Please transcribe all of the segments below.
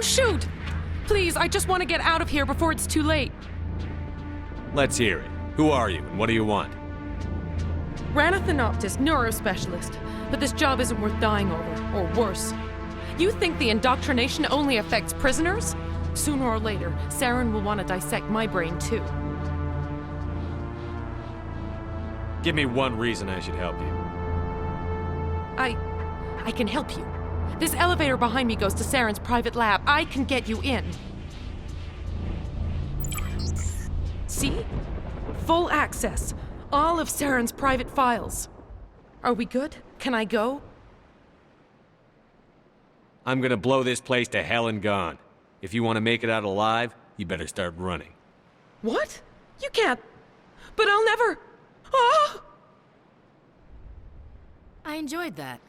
Don't shoot! Please, I just want to get out of here before it's too late. Let's hear it. Who are you, and what do you want? Rana Thanoptis, neurospecialist. But this job isn't worth dying over, or worse. You think the indoctrination only affects prisoners? Sooner or later, Saren will want to dissect my brain too. Give me one reason I should help you. I can help you. This elevator behind me goes to Saren's private lab. I can get you in. See? Full access. All of Saren's private files. Are we good? Can I go? I'm gonna blow this place to hell and gone. If you want to make it out alive, you better start running. What? You can't. But I'll never. Oh! I enjoyed that.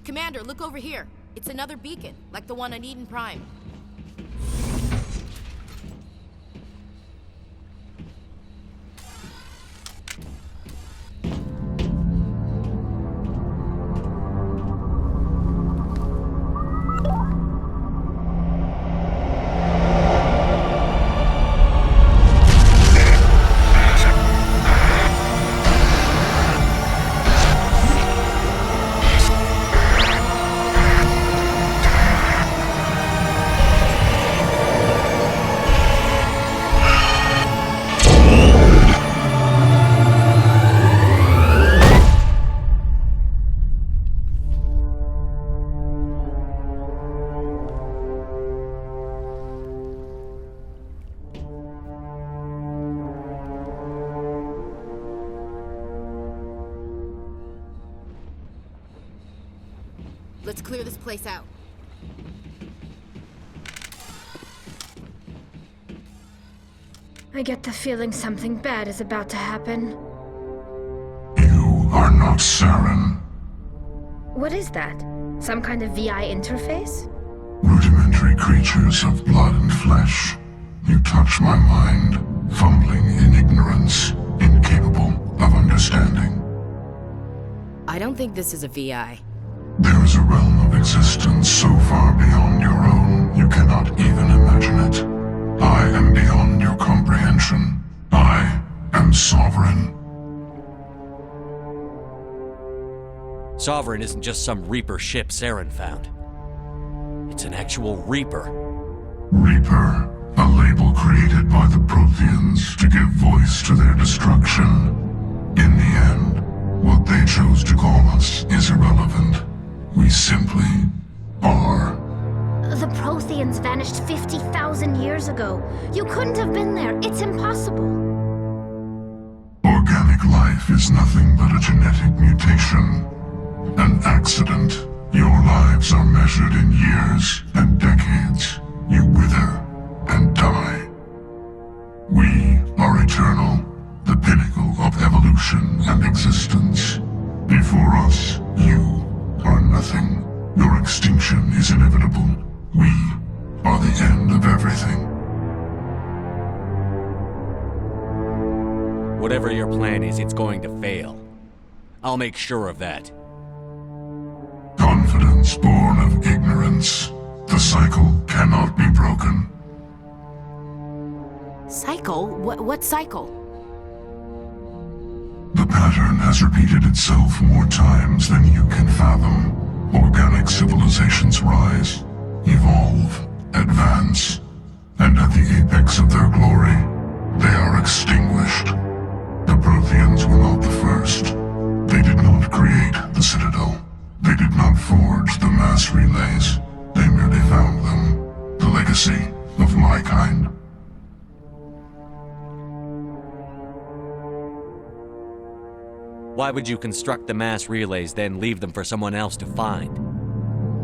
Commander, look over here. It's another beacon, like the one on Eden Prime. Let's clear this place out. I get the feeling something bad is about to happen. You are not Saren. What is that? Some kind of VI interface? Rudimentary creatures of blood and flesh. You touch my mind, fumbling in ignorance, incapable of understanding. I don't think this is a VI. There is a realm of existence so far beyond your own, you cannot even imagine it. I am beyond your comprehension. I am Sovereign. Sovereign isn't just some Reaper ship Saren found. It's an actual Reaper. Reaper, a label created by the Protheans to give voice to their destruction. In the end, what they chose to call us is irrelevant. We simply are. The Protheans vanished 50,000 years ago. You couldn't have been there. It's impossible. Organic life is nothing but a genetic mutation. An accident. Your lives are measured in years and decades. You wither and die. We are eternal. civilization and existence. Before us, you are nothing. Your extinction is inevitable. We are the end of everything. Whatever your plan is, it's going to fail. I'll make sure of that. Confidence born of ignorance. The cycle cannot be broken. Cycle? What cycle? The pattern has repeated itself more times than you can fathom. Organic civilizations rise, evolve, advance, and at the apex of their glory, they are extinguished. The Protheans were not the first. They did not create the Citadel. They did not forge the mass relays. They merely found them. The legacy of my kind. Why would you construct the mass relays, then leave them for someone else to find?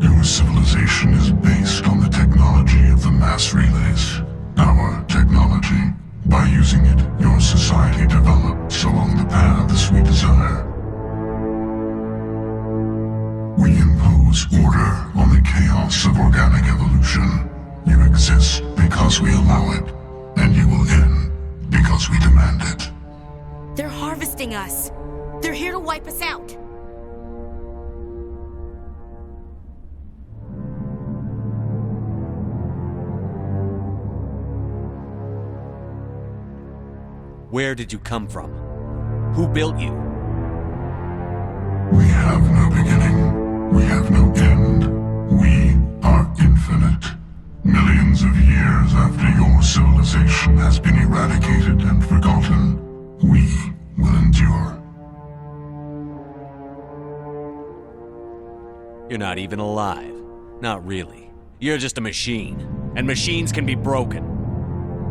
Your civilization is based on the technology of the mass relays. Our technology. By using it, your society develops along the paths we desire. We impose order on the chaos of organic evolution. You exist because we allow it, and you will end because we demand it. They're harvesting us. They're here to wipe us out. Where did you come from? Who built you? We have no beginning. We have no end. We are infinite. Millions of years after your civilization has been eradicated and forgotten, we will endure. You're not even alive. Not really. You're just a machine. And machines can be broken.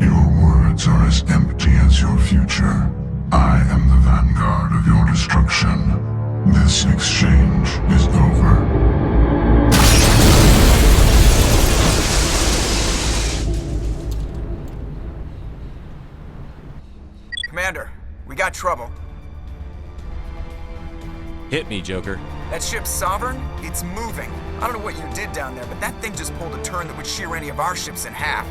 Your words are as empty as your future. I am the vanguard of your destruction. This exchange is over. Commander, we got trouble. Hit me, Joker. That ship's Sovereign? It's moving. I don't know what you did down there, but that thing just pulled a turn that would shear any of our ships in half.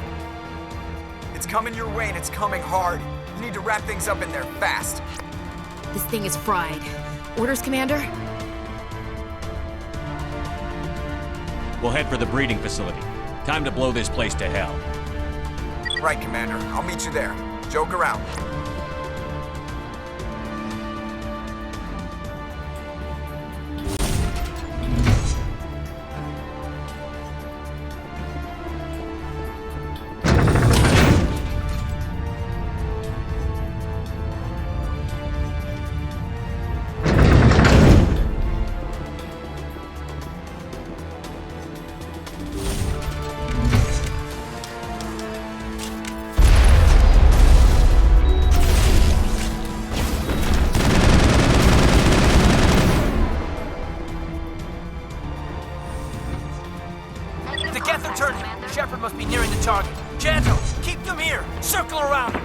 It's coming your way and it's coming hard. You need to wrap things up in there fast. This thing is fried. Orders, Commander? We'll head for the breeding facility. Time to blow this place to hell. Right, Commander. I'll meet you there. Joker out. The Geth are turning. Shepard must be nearing the target. Janto, keep them here. Circle around him.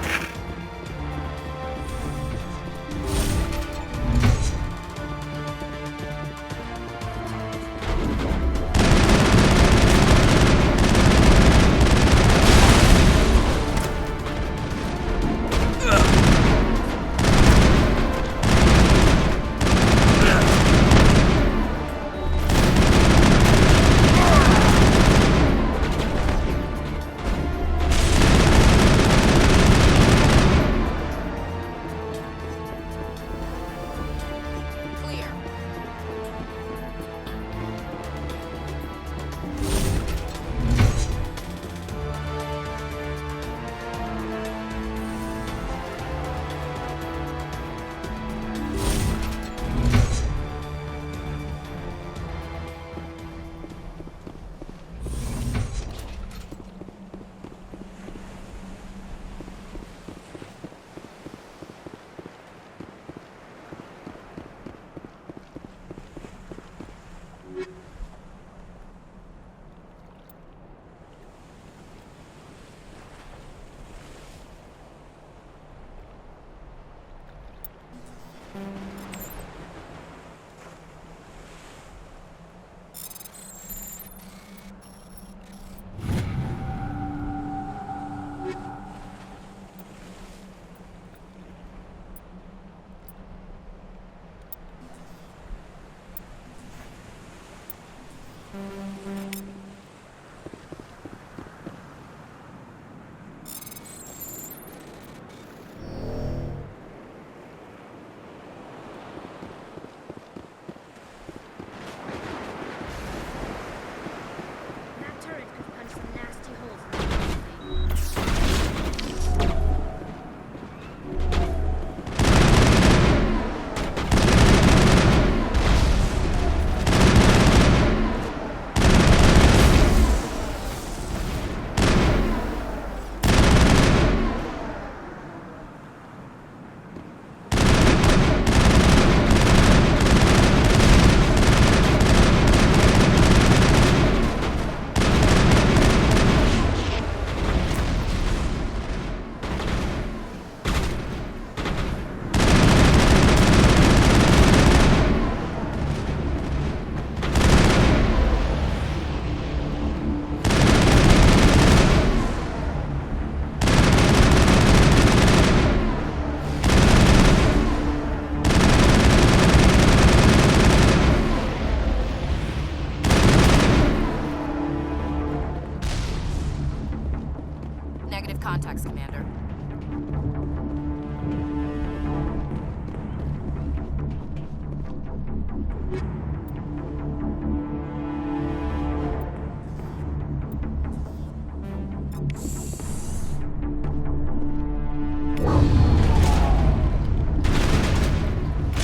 negative contacts, Commander.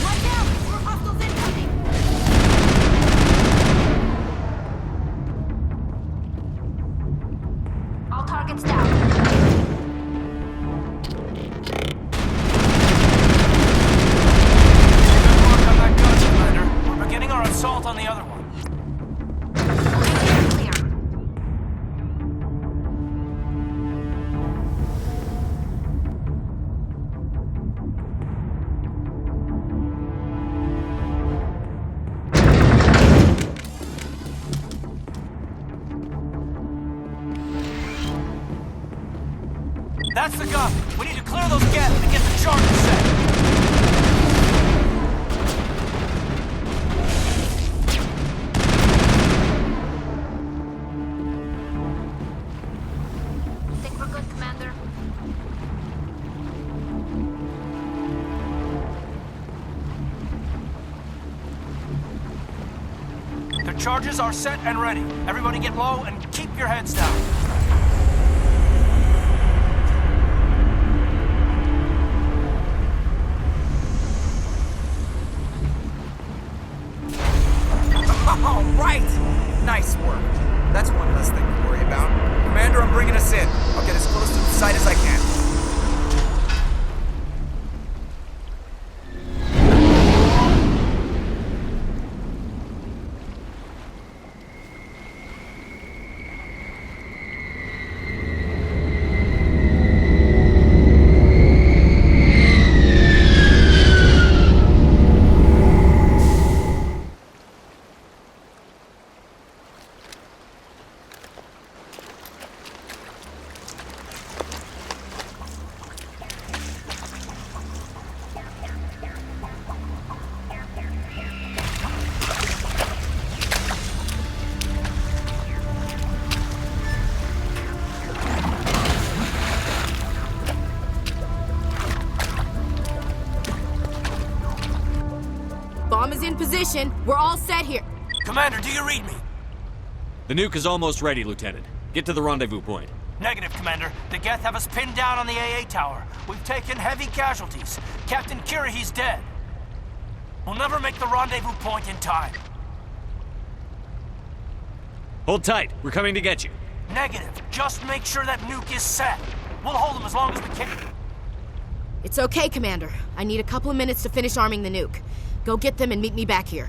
Watch out! More hostiles incoming! All targets down. Good work on that gun, Commander. We're beginning our assault on the other one. Clear. That's the gun. We need to clear those gaps to get the charges set. Think we're good, Commander? The charges are set and ready. Everybody get low and keep your heads down. All right! Nice work. That's one less thing to worry about. Commander, I'm bringing us in. I'll get as close to the site as I can. Bomb is in position. We're all set here. Commander, do you read me? The nuke is almost ready, Lieutenant. Get to the rendezvous point. Negative, Commander. The Geth have us pinned down on the AA tower. We've taken heavy casualties. Captain Kirahi's dead. We'll never make the rendezvous point in time. Hold tight. We're coming to get you. Negative. Just make sure that nuke is set. We'll hold them as long as we can. It's okay, Commander. I need a couple of minutes to finish arming the nuke. Go get them and meet me back here.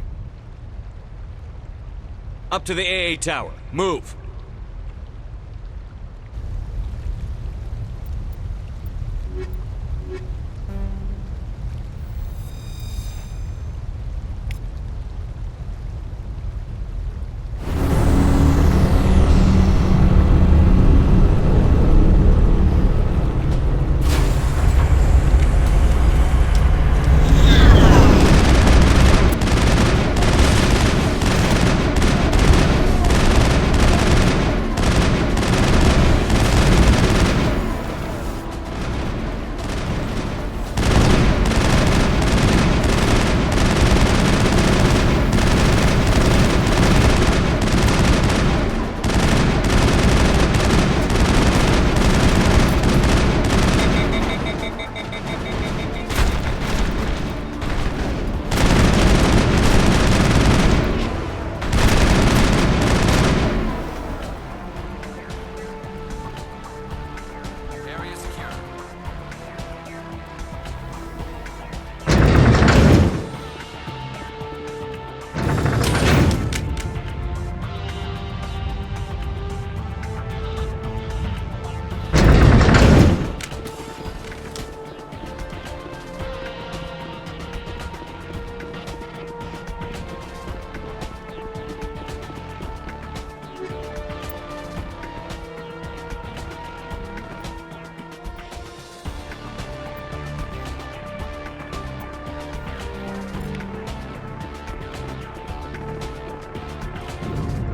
Up to the AA tower. Move.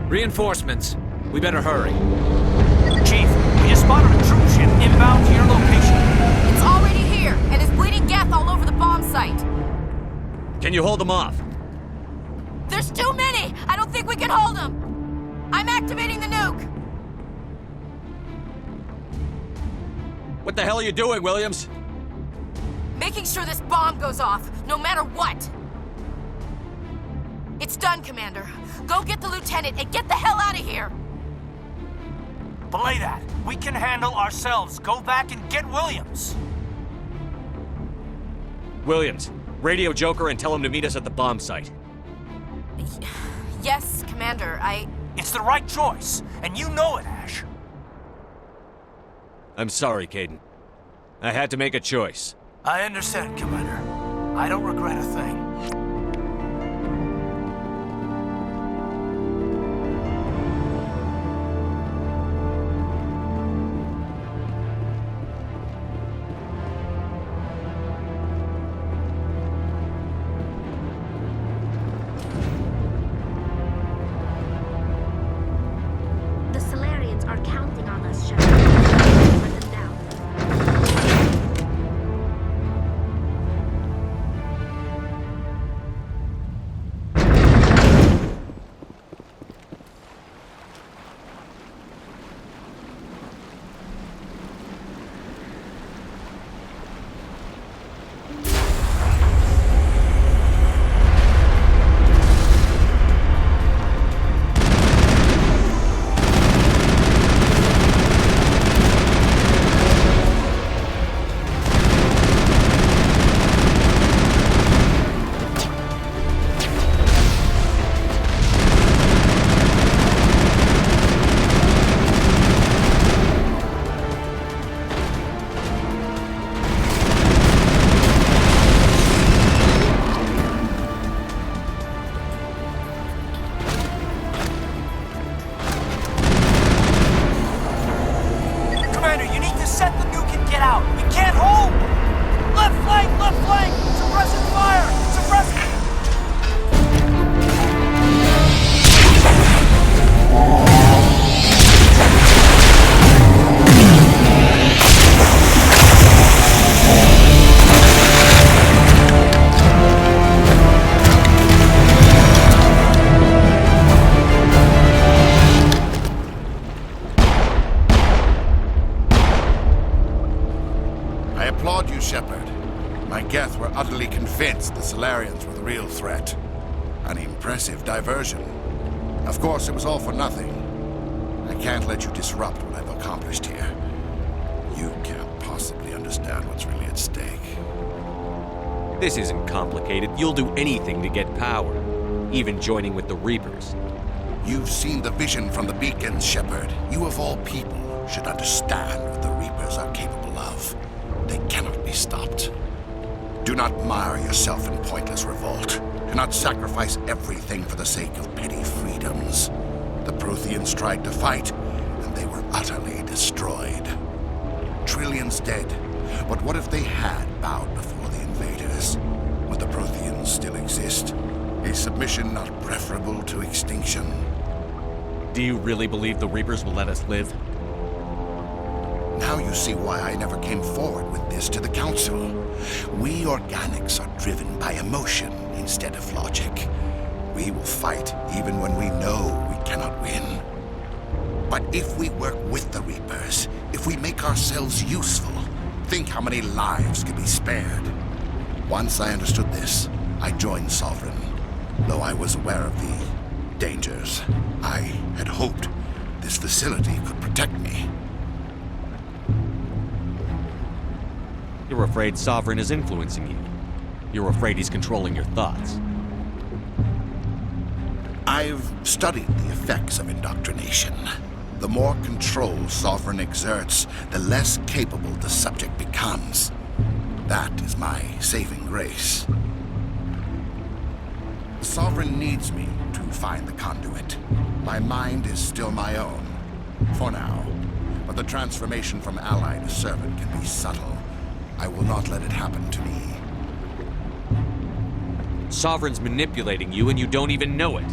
Reinforcements. We better hurry. Chief, we just spotted a troop ship you hold them off? There's too many! I don't think we can hold them! I'm activating the nuke! What the hell are you doing, Williams? Making sure this bomb goes off, no matter what! It's done, Commander. Go get the lieutenant and get the hell out of here! Belay that. We can handle ourselves. Go back and get Williams. Williams, radio Joker and tell him to meet us at the bomb site. Yes, Commander, It's the right choice, and you know it, Ash. I'm sorry, Kaidan. I had to make a choice. I understand, Commander. I don't regret a thing. The Solarians are counting on us, Shepard. Let them down. Commander, you need to set the nuke and get out. We can't hold! Left flank! Left flank! Suppressing fire! Suppressing... I applaud you, Shepard. My Geth were utterly convinced the Solarians were the real threat. An impressive diversion. Of course, it was all for nothing. I can't let you disrupt what I've accomplished here. You can't possibly understand what's really at stake. This isn't complicated. You'll do anything to get power, even joining with the Reapers. You've seen the vision from the beacons, Shepard. You of all people should understand what the Reapers are capable of. They cannot be stopped. Do not mire yourself in pointless revolt. Do not sacrifice everything for the sake of petty freedoms. The Protheans tried to fight, and they were utterly destroyed. Trillions dead, but what if they had bowed before the invaders? Would the Protheans still exist? Is submission not preferable to extinction? Do you really believe the Reapers will let us live? Now you see why I never came forward with this to the Council. We organics are driven by emotion instead of logic. We will fight even when we know we cannot win. But if we work with the Reapers, if we make ourselves useful, think how many lives could be spared. Once I understood this, I joined Sovereign. Though I was aware of the dangers, I had hoped this facility could protect me. You're afraid Sovereign is influencing you. You're afraid he's controlling your thoughts. I've studied the effects of indoctrination. The more control Sovereign exerts, the less capable the subject becomes. That is my saving grace. The Sovereign needs me to find the conduit. My mind is still my own, for now. But the transformation from ally to servant can be subtle. I will not let it happen to me. Sovereign's manipulating you and you don't even know it.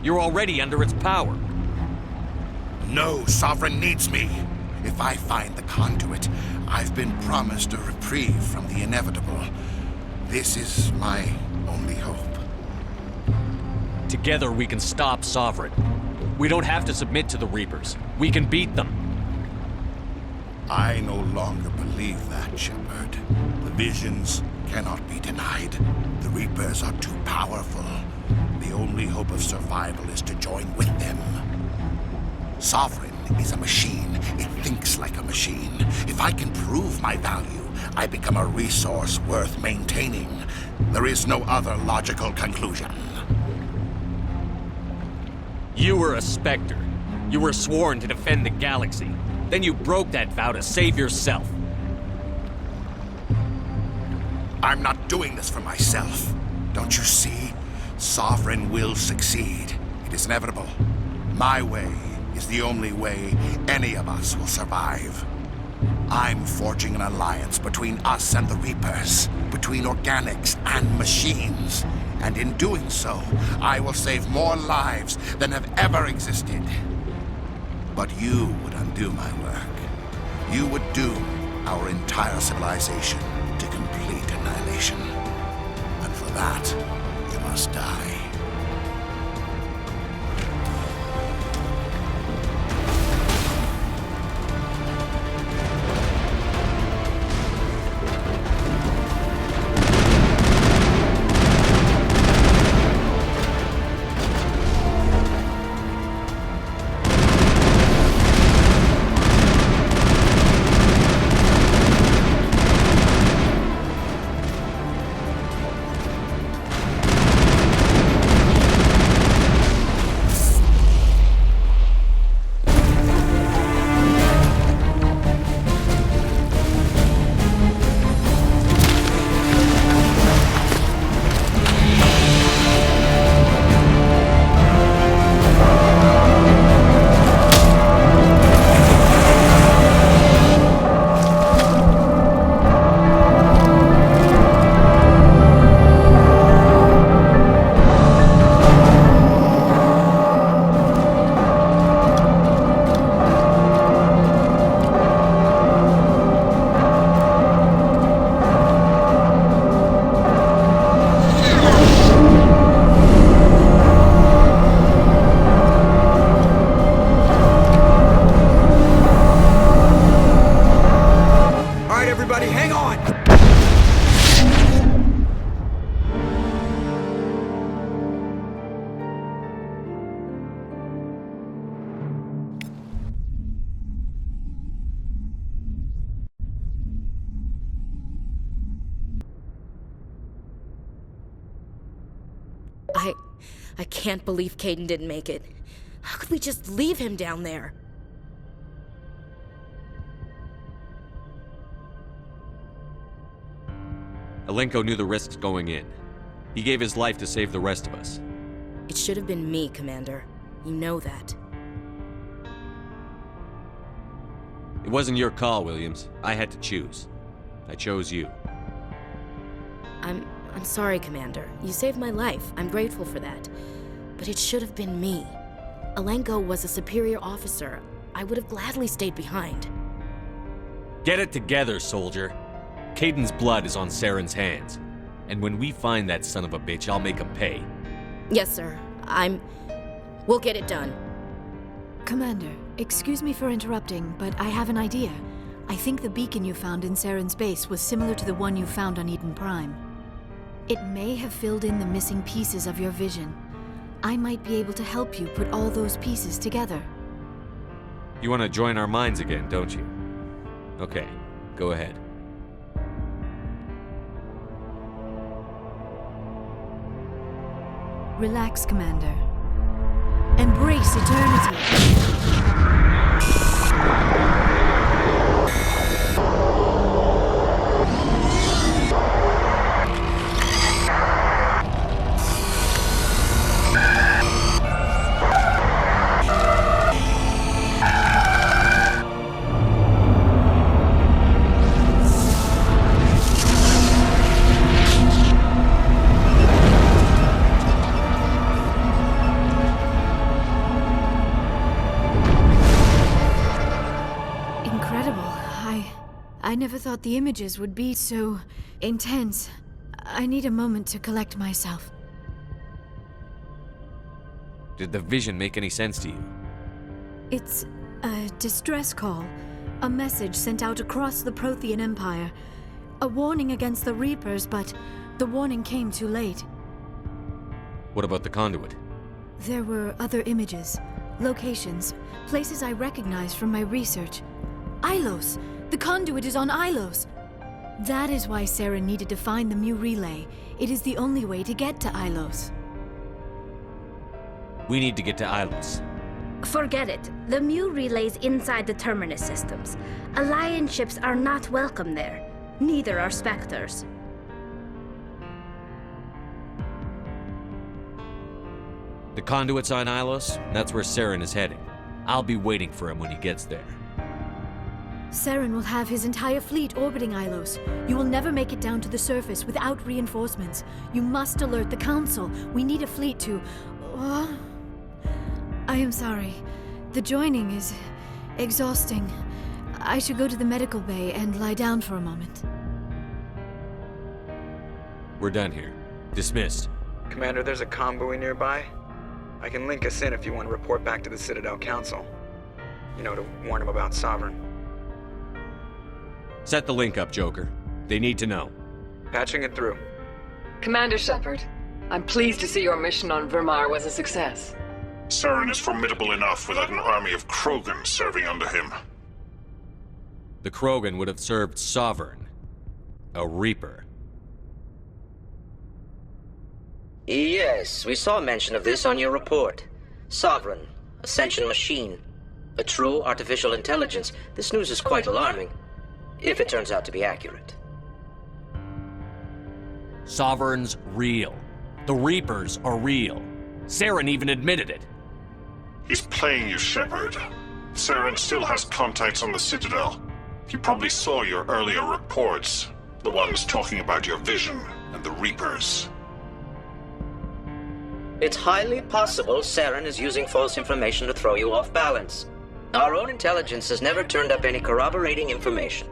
You're already under its power. No, Sovereign needs me. If I find the conduit, I've been promised a reprieve from the inevitable. This is my only hope. Together we can stop Sovereign. We don't have to submit to the Reapers. We can beat them. I no longer believe that, Shepard. The visions cannot be denied. The Reapers are too powerful. The only hope of survival is to join with them. Sovereign is a machine. It thinks like a machine. If I can prove my value, I become a resource worth maintaining. There is no other logical conclusion. You were a Spectre. You were sworn to defend the galaxy. Then you broke that vow to save yourself. I'm not doing this for myself. Don't you see? Sovereign will succeed. It is inevitable. My way is the only way any of us will survive. I'm forging an alliance between us and the Reapers, between organics and machines. And in doing so, I will save more lives than have ever existed. But you would undo my work. You would doom our entire civilization to complete annihilation. And for that, you must die. I can't believe Kaidan didn't make it. How could we just leave him down there? Alenko knew the risks going in. He gave his life to save the rest of us. It should have been me, Commander. You know that. It wasn't your call, Williams. I had to choose. I chose you. I'm sorry, Commander. You saved my life. I'm grateful for that. But it should have been me. Alenko was a superior officer. I would have gladly stayed behind. Get it together, soldier. Kaidan's blood is on Saren's hands. And when we find that son of a bitch, I'll make him pay. Yes, sir. We'll get it done. Commander, excuse me for interrupting, but I have an idea. I think the beacon you found in Saren's base was similar to the one you found on Eden Prime. It may have filled in the missing pieces of your vision. I might be able to help you put all those pieces together. You want to join our minds again, don't you? Okay, go ahead. Relax, Commander. Embrace eternity. I never thought the images would be so intense. I need a moment to collect myself. Did the vision make any sense to you? It's a distress call. A message sent out across the Prothean Empire. A warning against the Reapers, but the warning came too late. What about the conduit? There were other images, locations, places I recognized from my research. Ilos! The conduit is on Ilos! That is why Saren needed to find the Mu relay. It is the only way to get to Ilos. We need to get to Ilos. Forget it. The Mu relay's inside the Terminus systems. Alliance ships are not welcome there. Neither are Spectres. The conduit's on Ilos, that's where Saren is heading. I'll be waiting for him when he gets there. Saren will have his entire fleet orbiting Ilos. You will never make it down to the surface without reinforcements. You must alert the Council. We need a fleet to... I am sorry. The joining is exhausting. I should go to the medical bay and lie down for a moment. We're done here. Dismissed. Commander, there's a comm buoy nearby. I can link us in if you want to report back to the Citadel Council. You know, to warn them about Sovereign. Set the link up, Joker. They need to know. Patching it through. Commander Shepard, I'm pleased to see your mission on Vermar was a success. Saren is formidable enough without an army of Krogan serving under him. The Krogan would have served Sovereign. A Reaper. Yes, we saw mention of this on your report. Sovereign, Ascension machine. A true artificial intelligence. This news is quite alarming. If it turns out to be accurate. Sovereign's real. The Reapers are real. Saren even admitted it. He's playing you, Shepard. Saren still has contacts on the Citadel. He probably saw your earlier reports. The ones talking about your vision and the Reapers. It's highly possible Saren is using false information to throw you off balance. Our own intelligence has never turned up any corroborating information.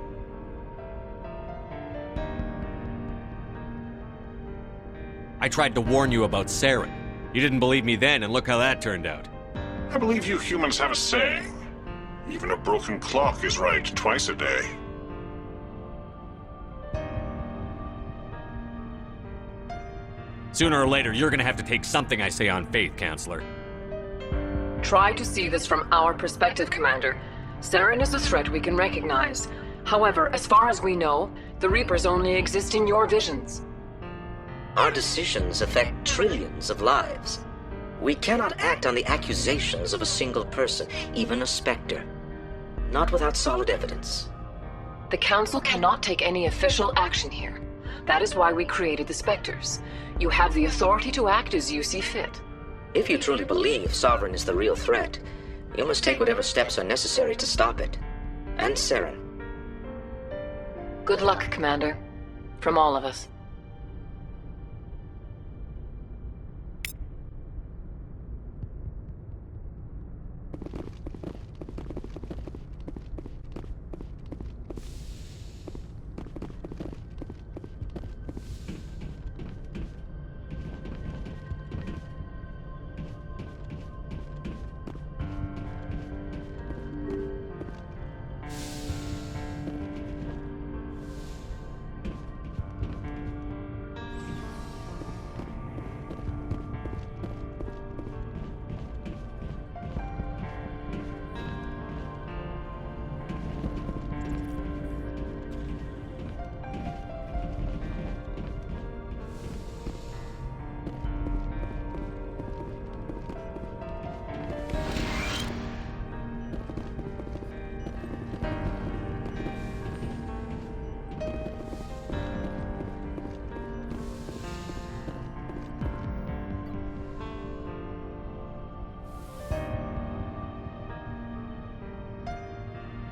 I tried to warn you about Saren. You didn't believe me then, and look how that turned out. I believe you humans have a saying. Even a broken clock is right twice a day. Sooner or later, you're gonna have to take something I say on faith, Counselor. Try to see this from our perspective, Commander. Saren is a threat we can recognize. However, as far as we know, the Reapers only exist in your visions. Our decisions affect trillions of lives. We cannot act on the accusations of a single person, even a Spectre. Not without solid evidence. The Council cannot take any official action here. That is why we created the Spectres. You have the authority to act as you see fit. If you truly believe Sovereign is the real threat, you must take whatever steps are necessary to stop it. And Saren. Good luck, Commander. From all of us.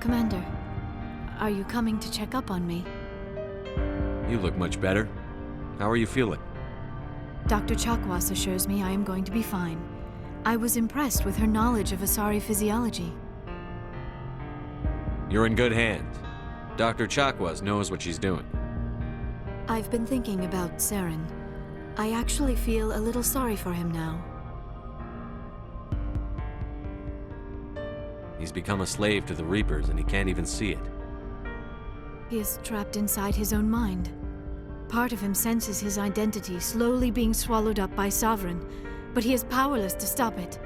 Commander, are you coming to check up on me? You look much better. How are you feeling? Dr. Chakwas assures me I am going to be fine. I was impressed with her knowledge of Asari physiology. You're in good hands. Dr. Chakwas knows what she's doing. I've been thinking about Saren. I actually feel a little sorry for him now. He's become a slave to the Reapers and he can't even see it. He is trapped inside his own mind. Part of him senses his identity slowly being swallowed up by Sovereign, but he is powerless to stop it.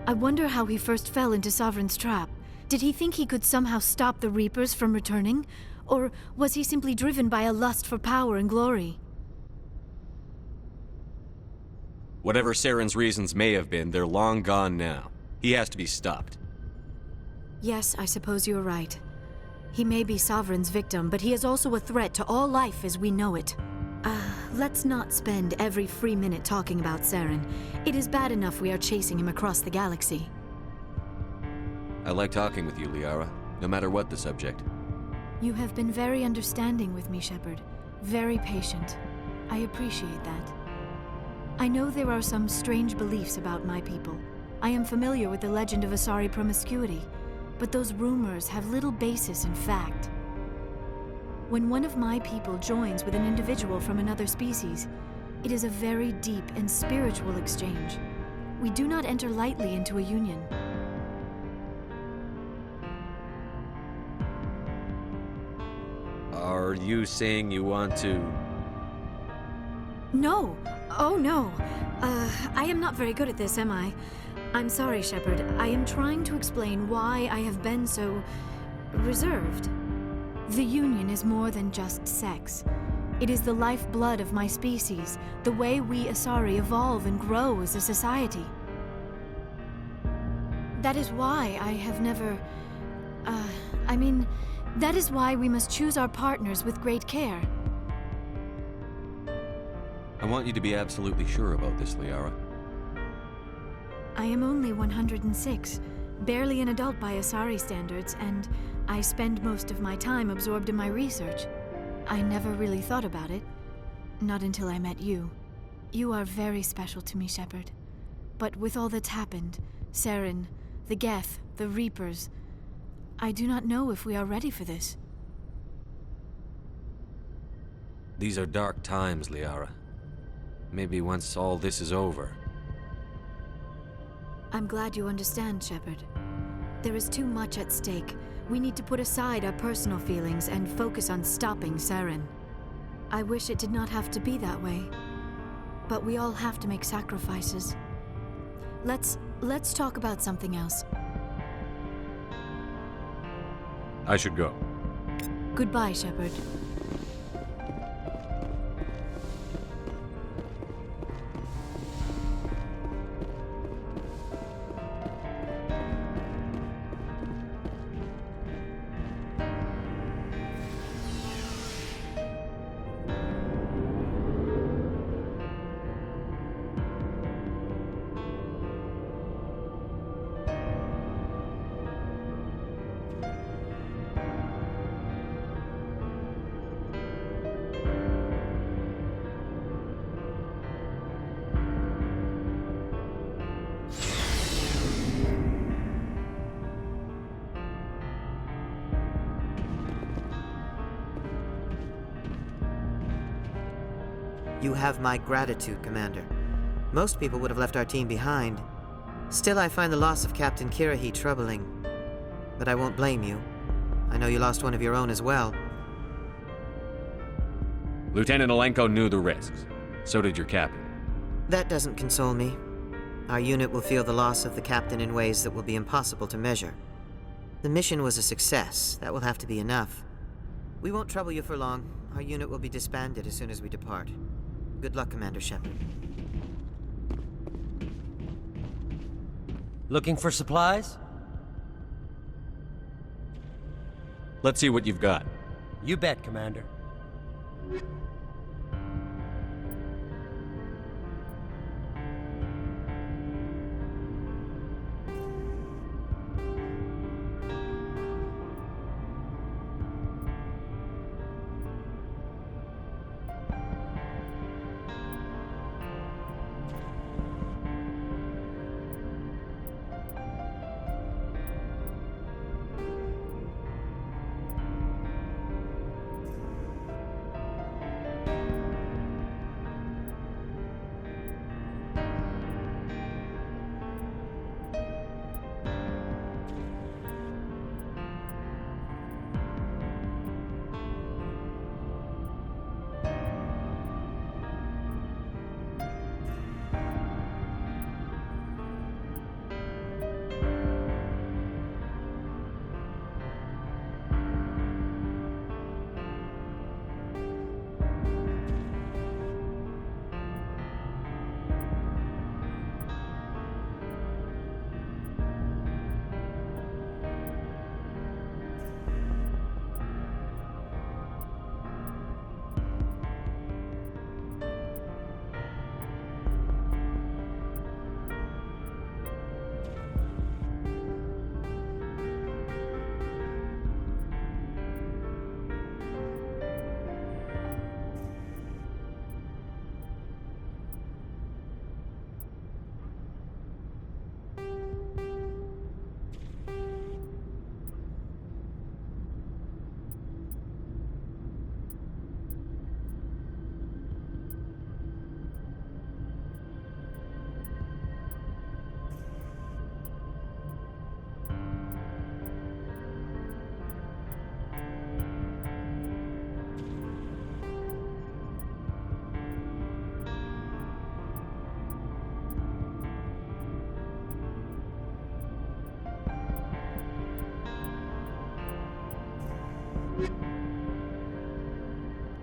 I wonder how he first fell into Sovereign's trap. Did he think he could somehow stop the Reapers from returning? Or was he simply driven by a lust for power and glory? Whatever Saren's reasons may have been, they're long gone now. He has to be stopped. Yes, I suppose you're right. He may be Sovereign's victim, but he is also a threat to all life as we know it. Let's not spend every free minute talking about Saren. It is bad enough we are chasing him across the galaxy. I like talking with you, Liara, no matter what the subject. You have been very understanding with me, Shepard. Very patient. I appreciate that. I know there are some strange beliefs about my people. I am familiar with the legend of Asari promiscuity, but those rumors have little basis in fact. When one of my people joins with an individual from another species, it is a very deep and spiritual exchange. We do not enter lightly into a union. Are you saying you want to... No! Oh no! I am not very good at this, am I? I'm sorry, Shepard. I am trying to explain why I have been so... reserved. The Union is more than just sex. It is the lifeblood of my species, the way we Asari evolve and grow as a society. That is why I have never... that is why we must choose our partners with great care. I want you to be absolutely sure about this, Liara. I am only 106, barely an adult by Asari standards, and I spend most of my time absorbed in my research. I never really thought about it. Not until I met you. You are very special to me, Shepard. But with all that's happened, Saren, the Geth, the Reapers, I do not know if we are ready for this. These are dark times, Liara. Maybe once all this is over. I'm glad you understand, Shepard. There is too much at stake. We need to put aside our personal feelings and focus on stopping Saren. I wish it did not have to be that way. But we all have to make sacrifices. Let's talk about something else. I should go. Goodbye, Shepard. You have my gratitude, Commander. Most people would have left our team behind. Still, I find the loss of Captain Kirrahe troubling. But I won't blame you. I know you lost one of your own as well. Lieutenant Alenko knew the risks. So did your captain. That doesn't console me. Our unit will feel the loss of the captain in ways that will be impossible to measure. The mission was a success. That will have to be enough. We won't trouble you for long. Our unit will be disbanded as soon as we depart. Good luck, Commander Shepard. Looking for supplies? Let's see what you've got. You bet, Commander.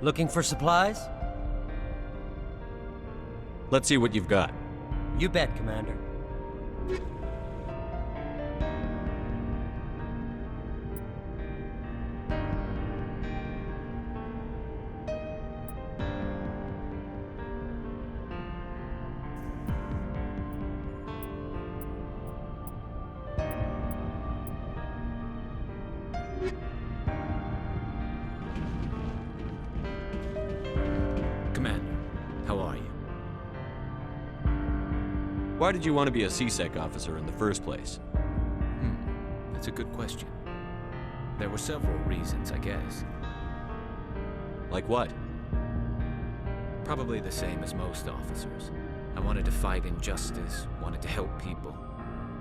Looking for supplies? Let's see what you've got. You bet, Commander. Commander, how are you? Why did you want to be a C-Sec officer in the first place? That's a good question. There were several reasons, I guess. Like what? Probably the same as most officers. I wanted to fight injustice, wanted to help people.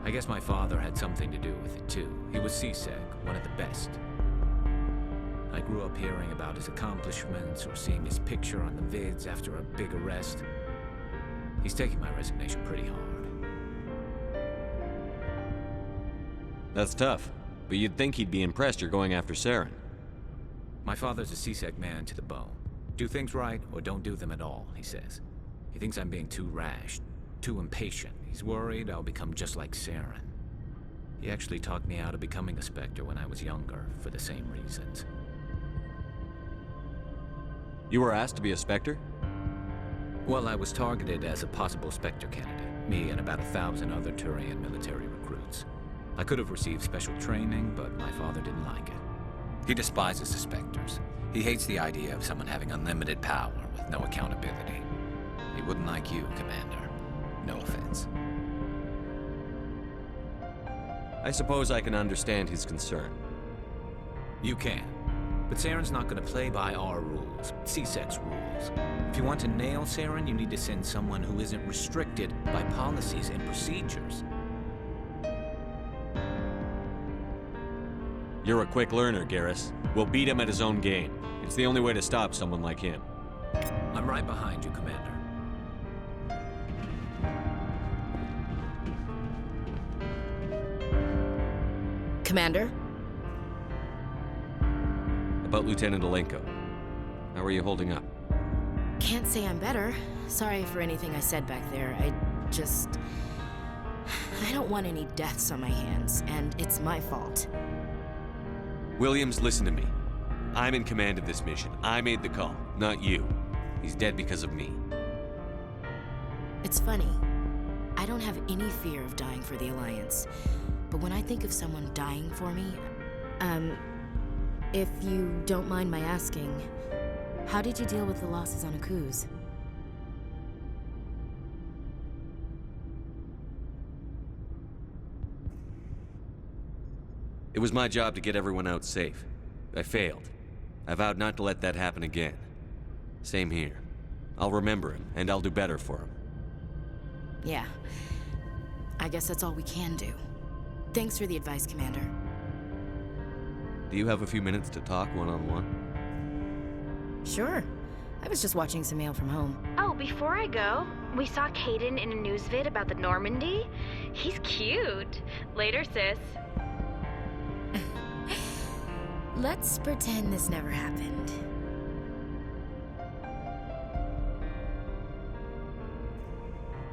I guess my father had something to do with it too. He was C-Sec, one of the best. I grew up hearing about his accomplishments or seeing his picture on the vids after a big arrest. He's taking my resignation pretty hard. That's tough, but you'd think he'd be impressed you're going after Saren. My father's a C-Sec man to the bone. Do things right or don't do them at all, he says. He thinks I'm being too rash, too impatient. He's worried I'll become just like Saren. He actually talked me out of becoming a Spectre when I was younger, for the same reasons. You were asked to be a Spectre? Well, I was targeted as a possible Spectre candidate, me and about 1,000 other Turian military recruits. I could have received special training, but my father didn't like it. He despises the Spectres. He hates the idea of someone having unlimited power with no accountability. He wouldn't like you, Commander. No offense. I suppose I can understand his concern. You can. But Saren's not going to play by our rules, C-Sec's rules. If you want to nail Saren, you need to send someone who isn't restricted by policies and procedures. You're a quick learner, Garrus. We'll beat him at his own game. It's the only way to stop someone like him. I'm right behind you, Commander. Commander? About Lieutenant Alenko. How are you holding up? Can't say I'm better. Sorry for anything I said back there. I don't want any deaths on my hands, and it's my fault. Williams, listen to me. I'm in command of this mission. I made the call, not you. He's dead because of me. It's funny. I don't have any fear of dying for the Alliance. But when I think of someone dying for me, if you don't mind my asking, how did you deal with the losses on Akuz? It was my job to get everyone out safe. I failed. I vowed not to let that happen again. Same here. I'll remember him, and I'll do better for him. Yeah. I guess that's all we can do. Thanks for the advice, Commander. Do you have a few minutes to talk one-on-one? Sure. I was just watching some mail from home. Oh, before I go, we saw Kaidan in a news vid about the Normandy. He's cute. Later, sis. Let's pretend this never happened.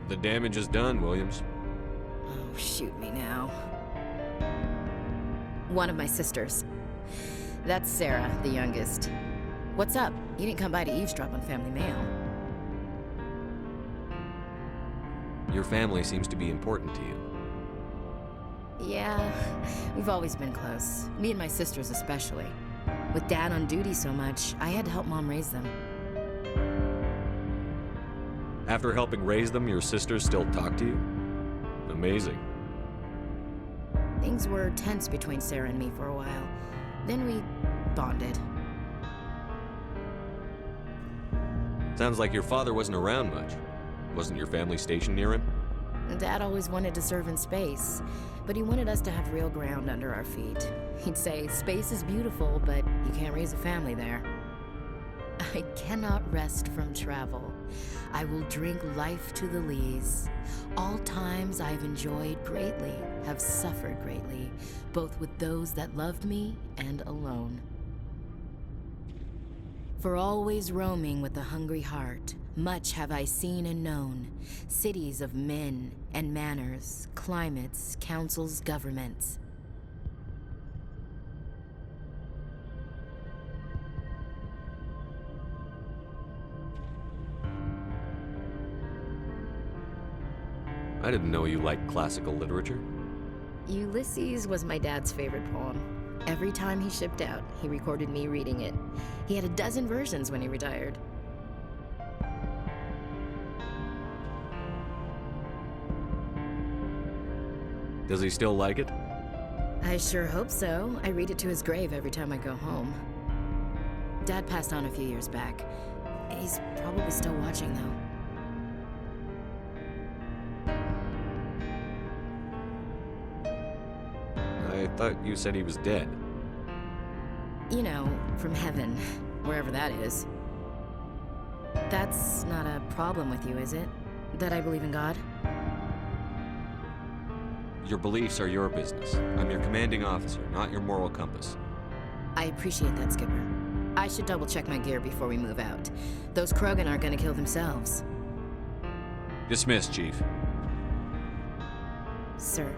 The damage is done, Williams. Oh, shoot me now. One of my sisters. That's Sarah, the youngest. What's up? You didn't come by to eavesdrop on family mail. Your family seems to be important to you. Yeah, we've always been close. Me and my sisters especially. With Dad on duty so much, I had to help Mom raise them. After helping raise them, your sisters still talk to you? Amazing. Things were tense between Sarah and me for a while. Then we bonded. Sounds like your father wasn't around much. Wasn't your family stationed near him? Dad always wanted to serve in space, but he wanted us to have real ground under our feet. He'd say, space is beautiful, but you can't raise a family there. I cannot rest from travel. I will drink life to the lees. All times I've enjoyed greatly, have suffered greatly, both with those that loved me and alone. For always roaming with a hungry heart, much have I seen and known. Cities of men and manners, climates, councils, governments. I didn't know you liked classical literature. Ulysses was my dad's favorite poem. Every time he shipped out, he recorded me reading it. He had a dozen versions when he retired. Does he still like it? I sure hope so. I read it to his grave every time I go home. Dad passed on a few years back. He's probably still watching, though. I thought you said he was dead. You know, from heaven, wherever that is. That's not a problem with you, is it? That I believe in God? Your beliefs are your business. I'm your commanding officer, not your moral compass. I appreciate that, Skipper. I should double-check my gear before we move out. Those Krogan aren't gonna kill themselves. Dismissed, Chief. Sir.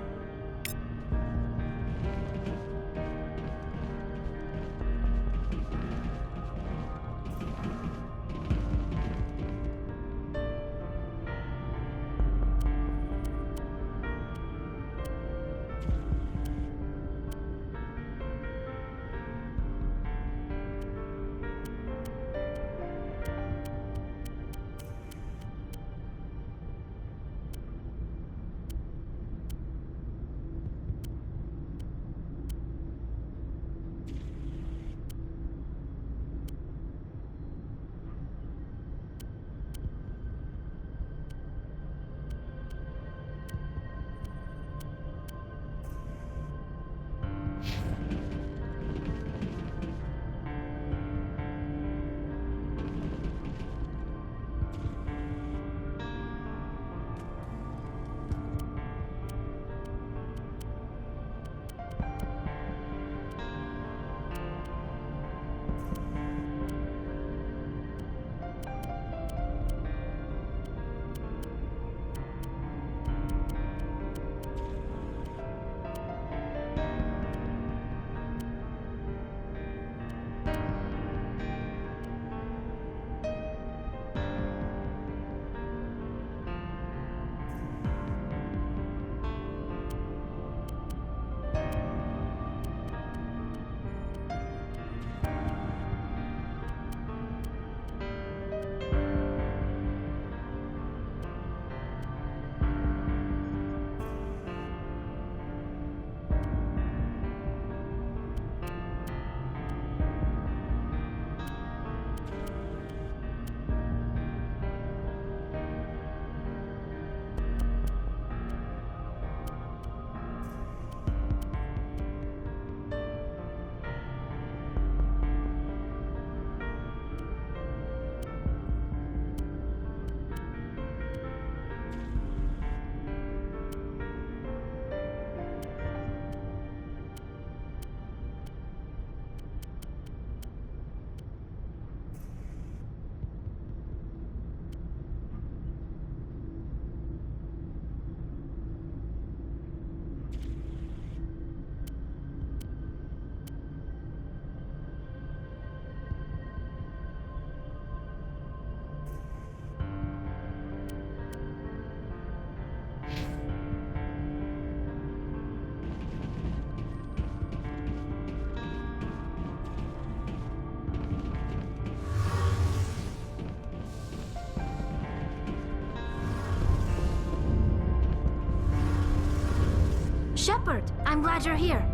Shepard, I'm glad you're here.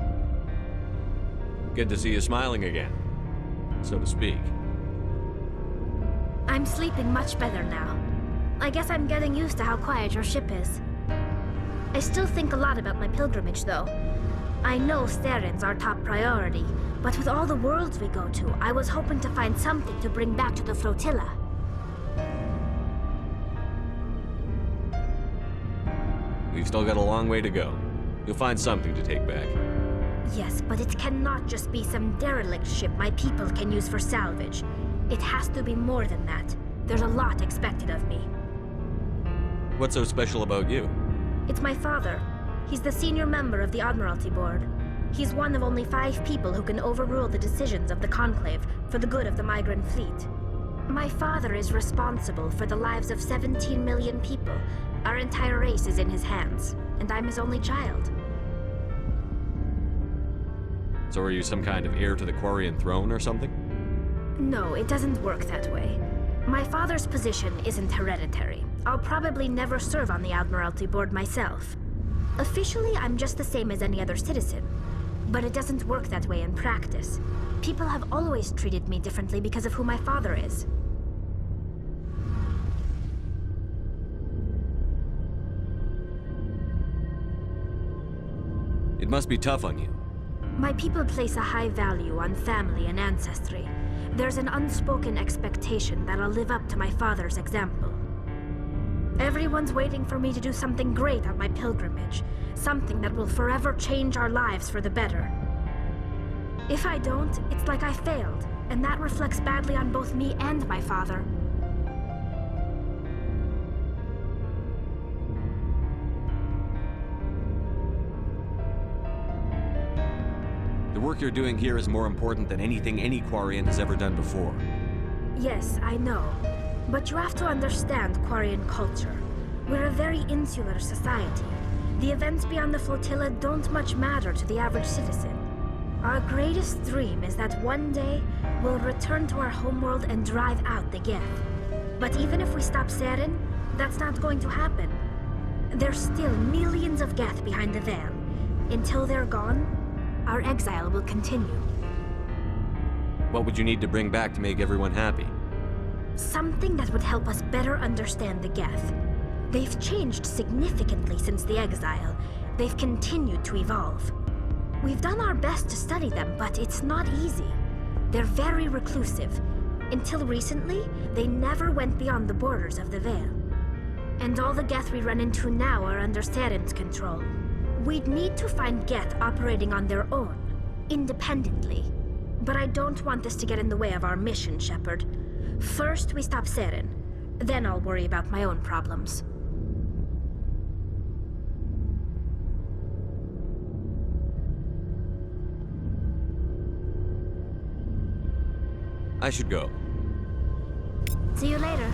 Good to see you smiling again, so to speak. I'm sleeping much better now. I guess I'm getting used to how quiet your ship is. I still think a lot about my pilgrimage, though. I know Saren's our top priority, but with all the worlds we go to, I was hoping to find something to bring back to the flotilla. We've still got a long way to go. You'll find something to take back. Yes, but it cannot just be some derelict ship my people can use for salvage. It has to be more than that. There's a lot expected of me. What's so special about you? It's my father. He's the senior member of the Admiralty Board. He's one of only 5 people who can overrule the decisions of the Conclave for the good of the migrant fleet. My father is responsible for the lives of 17 million people. Our entire race is in his hands, and I'm his only child. So are you some kind of heir to the Quarian throne or something? No, it doesn't work that way. My father's position isn't hereditary. I'll probably never serve on the Admiralty Board myself. Officially, I'm just the same as any other citizen. But it doesn't work that way in practice. People have always treated me differently because of who my father is. It must be tough on you. My people place a high value on family and ancestry. There's an unspoken expectation that I'll live up to my father's example. Everyone's waiting for me to do something great on my pilgrimage, something that will forever change our lives for the better. If I don't, it's like I failed, and that reflects badly on both me and my father. The work you're doing here is more important than anything any Quarian has ever done before. Yes, I know. But you have to understand Quarian culture. We're a very insular society. The events beyond the flotilla don't much matter to the average citizen. Our greatest dream is that one day we'll return to our homeworld and drive out the Geth. But even if we stop Saren, that's not going to happen. There's still millions of Geth behind the veil. Until they're gone, our exile will continue. What would you need to bring back to make everyone happy? Something that would help us better understand the Geth. They've changed significantly since the exile. They've continued to evolve. We've done our best to study them, but it's not easy. They're very reclusive. Until recently, they never went beyond the borders of the Veil. And all the Geth we run into now are under Saren's control. We'd need to find Geth operating on their own, independently. But I don't want this to get in the way of our mission, Shepard. First, we stop Saren. Then I'll worry about my own problems. I should go. See you later.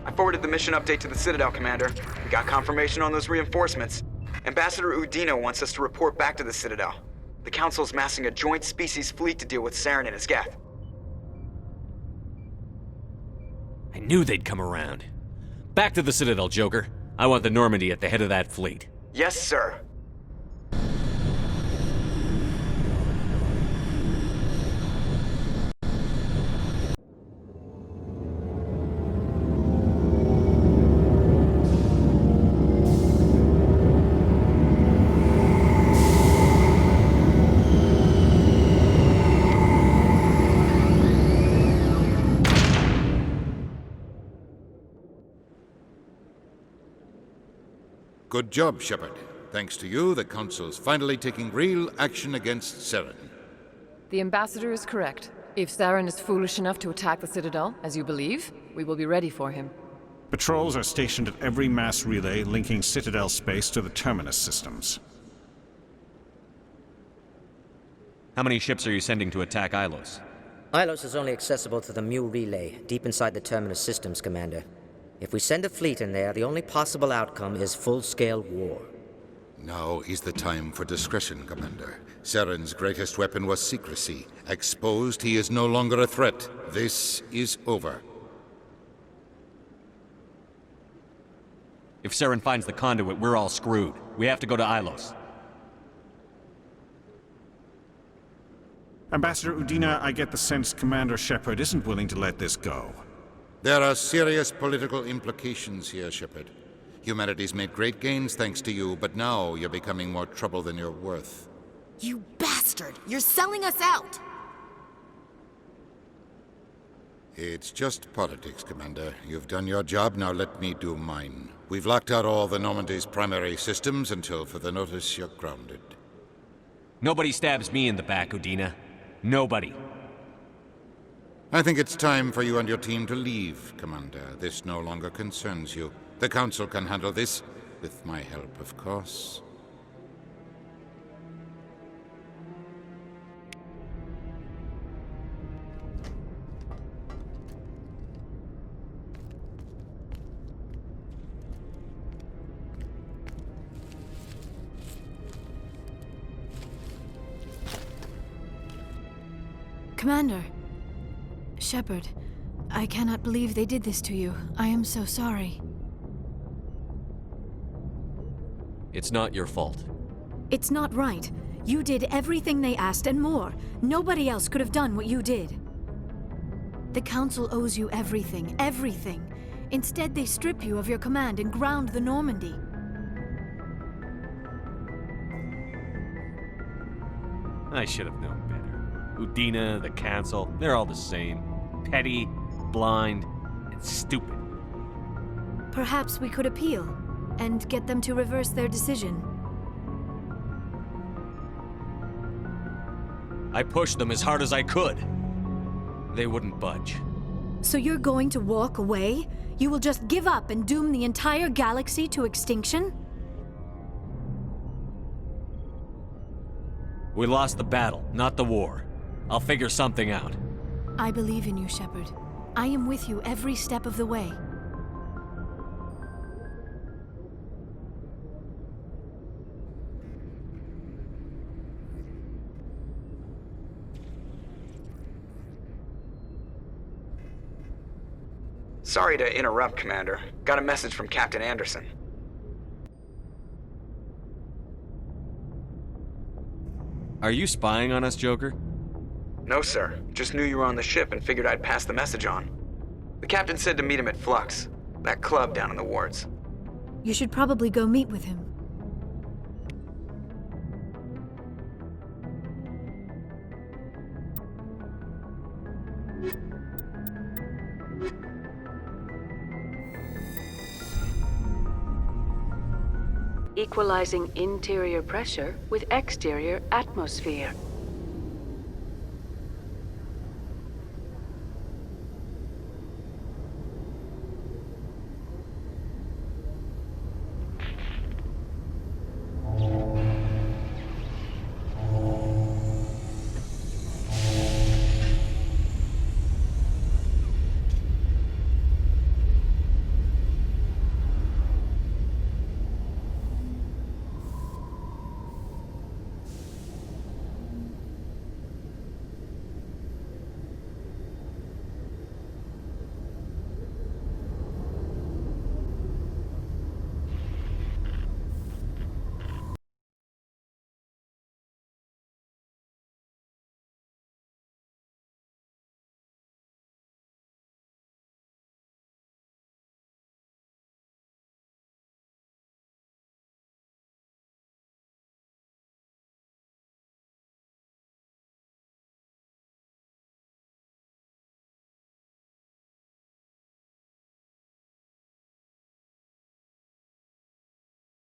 I forwarded the mission update to the Citadel, Commander. We got confirmation on those reinforcements. Ambassador Udino wants us to report back to the Citadel. The Council's massing a joint species fleet to deal with Saren and his Geth. I knew they'd come around. Back to the Citadel, Joker. I want the Normandy at the head of that fleet. Yes, sir. Good job, Shepard. Thanks to you, the Council's finally taking real action against Saren. The Ambassador is correct. If Saren is foolish enough to attack the Citadel, as you believe, we will be ready for him. Patrols are stationed at every mass relay linking Citadel space to the Terminus systems. How many ships are you sending to attack Ilos? Ilos is only accessible to the Mu relay, deep inside the Terminus systems, Commander. If we send a fleet in there, the only possible outcome is full-scale war. Now is the time for discretion, Commander. Saren's greatest weapon was secrecy. Exposed, he is no longer a threat. This is over. If Saren finds the conduit, we're all screwed. We have to go to Ilos. Ambassador Udina, I get the sense Commander Shepard isn't willing to let this go. There are serious political implications here, Shepard. Humanity's made great gains thanks to you, but now you're becoming more trouble than you're worth. You bastard! You're selling us out! It's just politics, Commander. You've done your job, now let me do mine. We've locked out all the Normandy's primary systems until further notice you're grounded. Nobody stabs me in the back, Udina. Nobody. I think it's time for you and your team to leave, Commander. This no longer concerns you. The Council can handle this, with my help, of course. Commander. Shepard, I cannot believe they did this to you. I am so sorry. It's not your fault. It's not right. You did everything they asked and more. Nobody else could have done what you did. The Council owes you everything, everything. Instead, they strip you of your command and ground the Normandy. I should have known better. Udina, the Council, they're all the same. Petty, blind, and stupid. Perhaps we could appeal and get them to reverse their decision. I pushed them as hard as I could. They wouldn't budge. So you're going to walk away? You will just give up and doom the entire galaxy to extinction? We lost the battle, not the war. I'll figure something out. I believe in you, Shepard. I am with you every step of the way. Sorry to interrupt, Commander. Got a message from Captain Anderson. Are you spying on us, Joker? No, sir. Just knew you were on the ship and figured I'd pass the message on. The captain said to meet him at Flux, that club down in the wards. You should probably go meet with him. Equalizing interior pressure with exterior atmosphere.